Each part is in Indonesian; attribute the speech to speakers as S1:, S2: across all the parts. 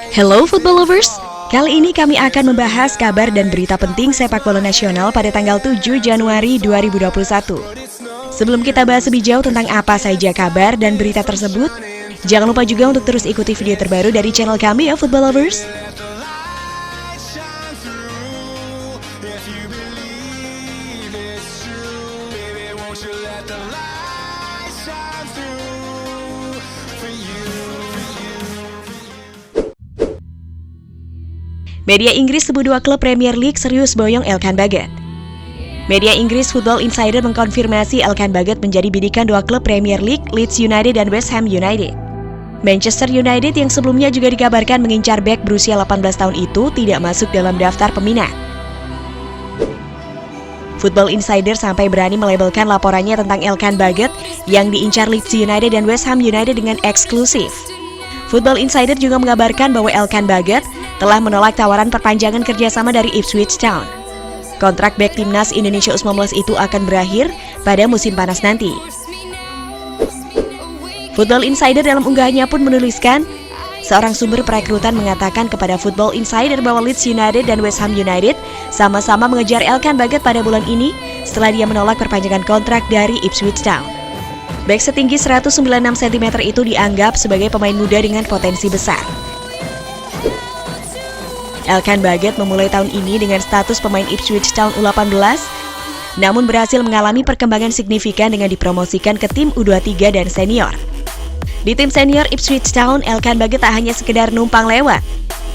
S1: Hello football lovers, kali ini kami akan membahas kabar dan berita penting sepak bola nasional pada tanggal 7 Januari 2021. Sebelum kita bahas lebih jauh tentang apa saja kabar dan berita tersebut, jangan lupa juga untuk terus ikuti video terbaru dari channel kami ya football lovers. Media Inggris sebut dua klub Premier League serius boyong Elkan Baggett. Media Inggris Football Insider mengkonfirmasi Elkan Baggett menjadi bidikan dua klub Premier League, Leeds United dan West Ham United. Manchester United yang sebelumnya juga dikabarkan mengincar bek berusia 18 tahun itu tidak masuk dalam daftar peminat. Football Insider sampai berani melabelkan laporannya tentang Elkan Baggett yang diincar Leeds United dan West Ham United dengan eksklusif. Football Insider juga mengabarkan bahwa Elkan Baggett telah menolak tawaran perpanjangan kerjasama dari Ipswich Town. Kontrak bek timnas Indonesia U19 itu akan berakhir pada musim panas nanti. Football Insider dalam unggahannya pun menuliskan, seorang sumber perekrutan mengatakan kepada Football Insider bahwa Leeds United dan West Ham United sama-sama mengejar Elkan Baggett pada bulan ini setelah dia menolak perpanjangan kontrak dari Ipswich Town. Bek setinggi 196 cm itu dianggap sebagai pemain muda dengan potensi besar. Elkan Baggett memulai tahun ini dengan status pemain Ipswich Town U18, namun berhasil mengalami perkembangan signifikan dengan dipromosikan ke tim U23 dan senior. Di tim senior Ipswich Town, Elkan Baggett tak hanya sekedar numpang lewat.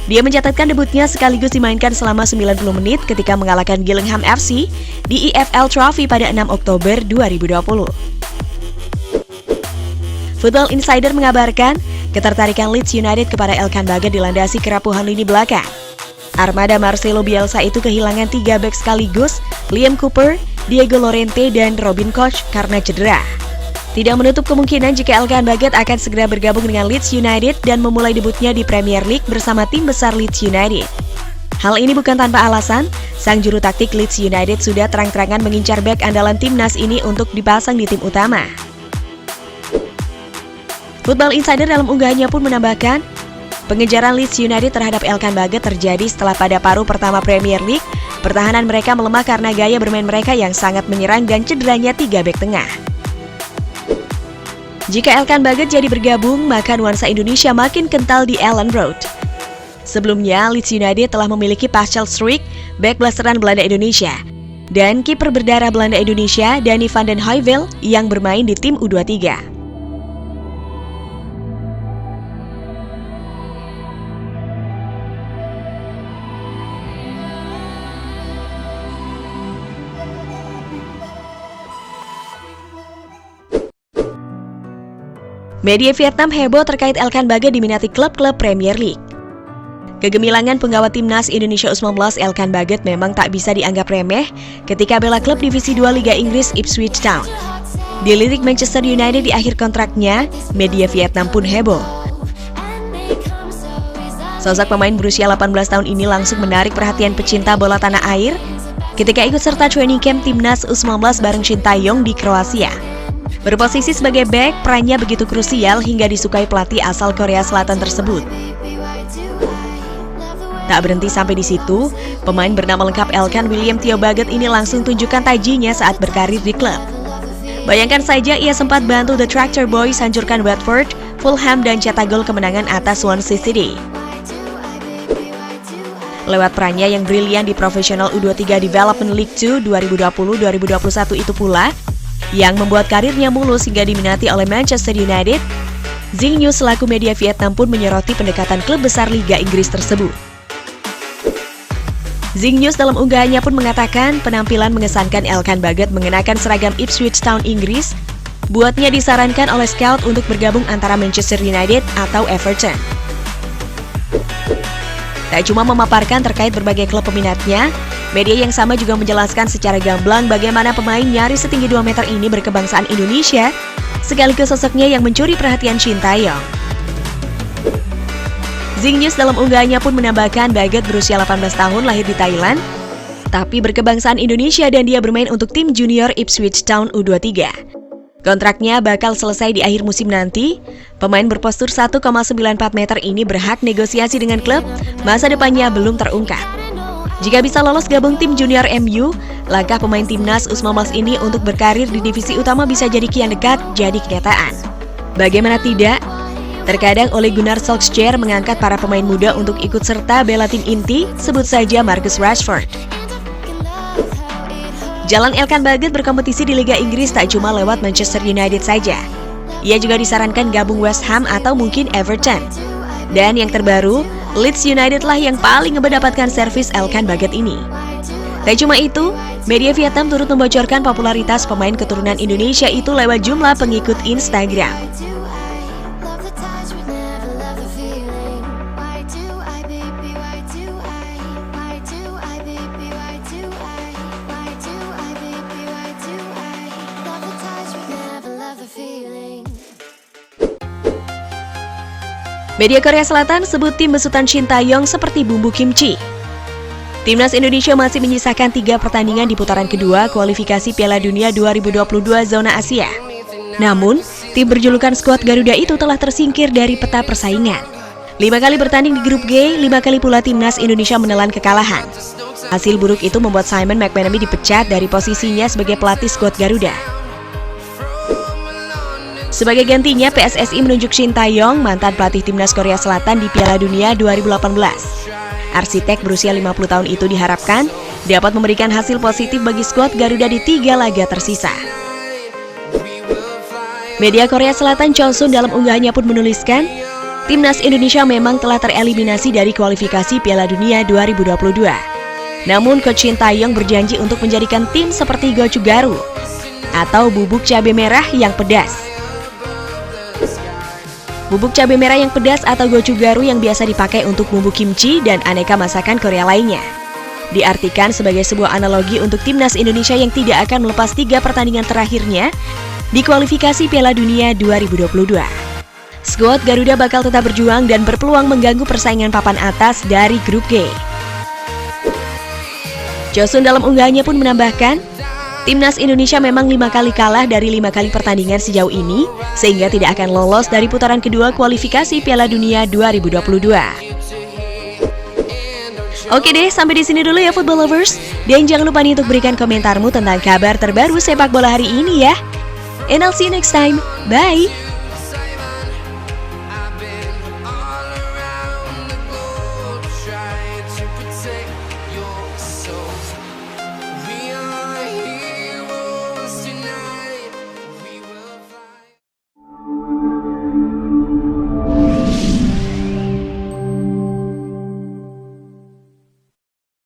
S1: Dia mencatatkan debutnya sekaligus dimainkan selama 90 menit ketika mengalahkan Gillingham FC di EFL Trophy pada 6 Oktober 2020. Football Insider mengabarkan, ketertarikan Leeds United kepada Elkan Baggett dilandasi kerapuhan lini belakang. Armada Marcelo Bielsa itu kehilangan 3 bek sekaligus, Liam Cooper, Diego Llorente, dan Robin Koch karena cedera. Tidak menutup kemungkinan jika Elkan Baggett akan segera bergabung dengan Leeds United dan memulai debutnya di Premier League bersama tim besar Leeds United. Hal ini bukan tanpa alasan, sang juru taktik Leeds United sudah terang-terangan mengincar bek andalan timnas ini untuk dipasang di tim utama. Football Insider dalam unggahannya pun menambahkan, pengejaran Leeds United terhadap Elkan Baggett terjadi setelah pada paruh pertama Premier League, pertahanan mereka melemah karena gaya bermain mereka yang sangat menyerang dan cederanya 3 bek tengah. Jika Elkan Baggett jadi bergabung, maka nuansa Indonesia makin kental di Ellen Road. Sebelumnya, Leeds United telah memiliki Pascal Struijk, bek blasteran Belanda Indonesia, dan kiper berdarah Belanda Indonesia, Danny van den Heuvel, yang bermain di tim U23. Media Vietnam heboh terkait Elkan Baggett diminati klub-klub Premier League. Kegemilangan penggawa timnas Indonesia U19 Elkan Baggett memang tak bisa dianggap remeh ketika bela klub divisi 2 Liga Inggris Ipswich Town. Dilirik Manchester United di akhir kontraknya, media Vietnam pun heboh. Sosok pemain berusia 18 tahun ini langsung menarik perhatian pecinta bola tanah air ketika ikut serta training camp timnas U19 bareng Shin Tae-yong di Kroasia. Berposisi sebagai bek, perannya begitu krusial hingga disukai pelatih asal Korea Selatan tersebut. Tak berhenti sampai di situ, pemain bernama lengkap Elkan William Theo Baggett ini langsung tunjukkan tajinya saat berkarir di klub. Bayangkan saja ia sempat bantu The Tractor Boys hancurkan Watford, Fulham dan cetak gol kemenangan atas Swansea City. Lewat perannya yang brilian di Professional U23 Development League 2 2020-2021 itu pula, yang membuat karirnya mulus hingga diminati oleh Manchester United, Zing News selaku media Vietnam pun menyoroti pendekatan klub besar Liga Inggris tersebut. Zing News dalam unggahannya pun mengatakan penampilan mengesankan Elkan Baggett mengenakan seragam Ipswich Town Inggris, buatnya disarankan oleh scout untuk bergabung antara Manchester United atau Everton. Tak cuma memaparkan terkait berbagai klub peminatnya, media yang sama juga menjelaskan secara gamblang bagaimana pemain nyaris setinggi 2 meter ini berkebangsaan Indonesia, sekaligus sosoknya yang mencuri perhatian Shin Tae-yong. Zing News dalam unggahannya pun menambahkan Baggett berusia 18 tahun lahir di Thailand, tapi berkebangsaan Indonesia dan dia bermain untuk tim junior Ipswich Town U23. Kontraknya bakal selesai di akhir musim nanti. Pemain berpostur 1,94 meter ini berhak negosiasi dengan klub, masa depannya belum terungkap. Jika bisa lolos gabung tim junior MU, langkah pemain timnas U19 ini untuk berkarir di divisi utama bisa jadi kian dekat jadi kenyataan. Bagaimana tidak? Terkadang Ole Gunnar Solskjaer mengangkat para pemain muda untuk ikut serta bela tim inti, sebut saja Marcus Rashford. Jalan Elkan Baget berkompetisi di Liga Inggris tak cuma lewat Manchester United saja. Ia juga disarankan gabung West Ham atau mungkin Everton. Dan yang terbaru, Leeds United lah yang paling mendapatkan servis Elkan Baget ini. Tak cuma itu, media Vietnam turut membocorkan popularitas pemain keturunan Indonesia itu lewat jumlah pengikut Instagram. Media Korea Selatan sebut tim besutan Shin Tae-yong seperti bumbu kimchi. Timnas Indonesia masih menyisakan 3 pertandingan di putaran kedua kualifikasi Piala Dunia 2022 zona Asia. Namun, tim berjulukan skuad Garuda itu telah tersingkir dari peta persaingan. 5 kali bertanding di grup G, 5 kali pula timnas Indonesia menelan kekalahan. Hasil buruk itu membuat Simon McManamy dipecat dari posisinya sebagai pelatih skuad Garuda. Sebagai gantinya, PSSI menunjuk Shin Tae-yong, mantan pelatih timnas Korea Selatan di Piala Dunia 2018. Arsitek berusia 50 tahun itu diharapkan dapat memberikan hasil positif bagi skuad Garuda di 3 laga tersisa. Media Korea Selatan Chosun dalam unggahannya pun menuliskan, timnas Indonesia memang telah tereliminasi dari kualifikasi Piala Dunia 2022. Namun Coach Shin Tae-yong berjanji untuk menjadikan tim seperti gochugaru atau bubuk cabai merah yang pedas. Bubuk cabai merah yang pedas atau gochugaru yang biasa dipakai untuk bumbu kimchi dan aneka masakan Korea lainnya. Diartikan sebagai sebuah analogi untuk timnas Indonesia yang tidak akan melepas 3 pertandingan terakhirnya di kualifikasi Piala Dunia 2022. Skuad Garuda bakal tetap berjuang dan berpeluang mengganggu persaingan papan atas dari grup G. Chosun dalam unggahannya pun menambahkan, timnas Indonesia memang 5 kali kalah dari 5 kali pertandingan sejauh ini, sehingga tidak akan lolos dari putaran kedua kualifikasi Piala Dunia 2022. Oke deh, sampai di sini dulu ya football lovers. Dan jangan lupa nih untuk berikan komentarmu tentang kabar terbaru sepak bola hari ini ya. And I'll see you next time. Bye!